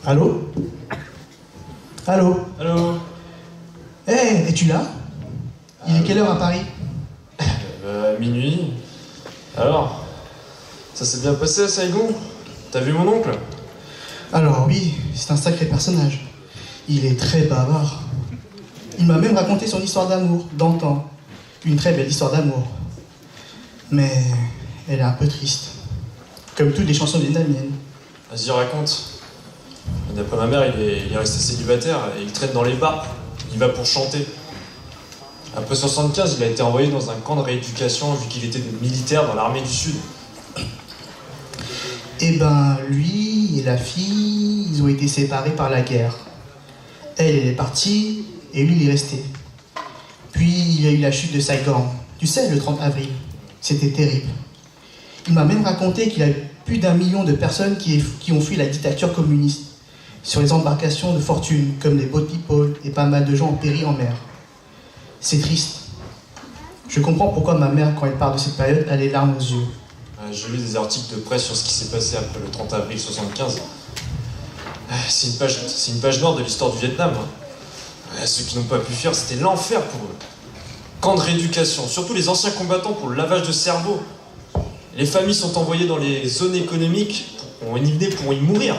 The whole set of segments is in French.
Allô? Allô? Allô? Hé, es-tu là? Il est quelle heure à Paris? Minuit. Alors? Ça s'est bien passé à Saigon? T'as vu mon oncle? Alors oui, c'est un sacré personnage. Il est très bavard. Il m'a même raconté son histoire d'amour, d'antan. Une très belle histoire d'amour. Mais elle est un peu triste. Comme toutes les chansons vietnamiennes. Vas-y, raconte. D'après ma mère, il est resté célibataire et il traîne dans les bars. Il va pour chanter. Après 75, il a été envoyé dans un camp de rééducation vu qu'il était militaire dans l'armée du Sud. Eh ben, lui et la fille, ils ont été séparés par la guerre. Elle est partie et lui, il est resté. Puis, il y a eu la chute de Saigon. Tu sais, le 30 avril. C'était terrible. Il m'a même raconté qu'il y a plus d'1 million de personnes qui ont fui la dictature communiste sur les embarcations de fortune, comme les boat people, et pas mal de gens ont péri en mer. C'est triste. Je comprends pourquoi ma mère, quand elle parle de cette période, a les larmes aux yeux. J'ai lu des articles de presse sur ce qui s'est passé après le 30 avril 75. C'est une page noire de l'histoire du Vietnam. Ceux qui n'ont pas pu fuir, c'était l'enfer pour eux. Camp de rééducation, surtout les anciens combattants pour le lavage de cerveau. Les familles sont envoyées dans les zones économiques pour y mourir.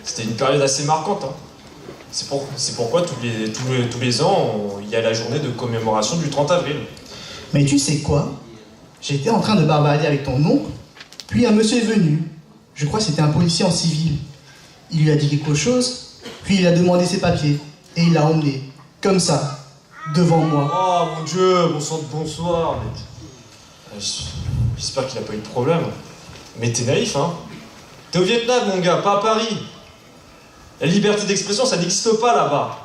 C'était une période assez marquante. C'est pourquoi tous les ans, il y a la journée de commémoration du 30 avril. Mais tu sais quoi? J'étais en train de bavarder avec ton oncle, puis un monsieur est venu. Je crois que c'était un policier en civil. Il lui a dit quelque chose, puis il a demandé ses papiers, et il l'a emmené, comme ça, devant moi. Oh mon Dieu, bon sang de bonsoir, mec. J'espère qu'il a pas eu de problème. Mais t'es naïf, hein? T'es au Vietnam, mon gars, pas à Paris. La liberté d'expression, ça n'existe pas là-bas.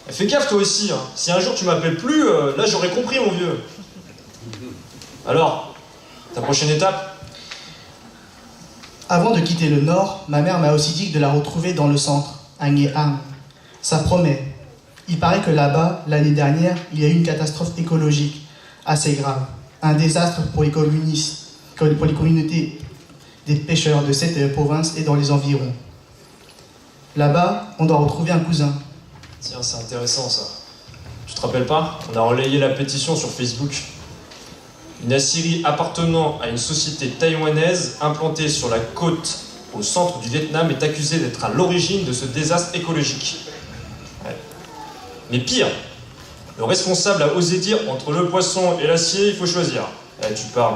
Fais gaffe toi aussi, hein. Si un jour tu m'appelles plus, là j'aurais compris, mon vieux. Alors, ta prochaine étape? Avant de quitter le Nord, ma mère m'a aussi dit de la retrouver dans le centre, à Nghe Am. Ça promet. Il paraît que là-bas, l'année dernière, il y a eu une catastrophe écologique assez grave. Un désastre pour les communautés des pêcheurs de cette province et dans les environs. Là-bas, on doit retrouver un cousin. Tiens, c'est intéressant ça. Tu te rappelles pas? On a relayé la pétition sur Facebook. Une aciérie appartenant à une société taïwanaise implantée sur la côte au centre du Vietnam est accusée d'être à l'origine de ce désastre écologique. Ouais. Mais pire, le responsable a osé dire entre le poisson et l'acier, il faut choisir. Tu parles.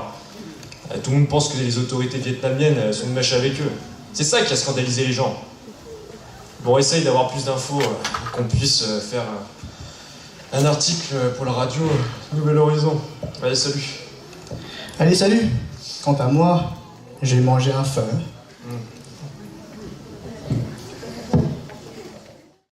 Tout le monde pense que les autorités vietnamiennes sont de mèche avec eux. C'est ça qui a scandalisé les gens. Bon, essaye d'avoir plus d'infos, qu'on puisse faire un article pour la radio Nouvel Horizon. Allez, salut. Allez, salut! Quant à moi, j'ai mangé un feu.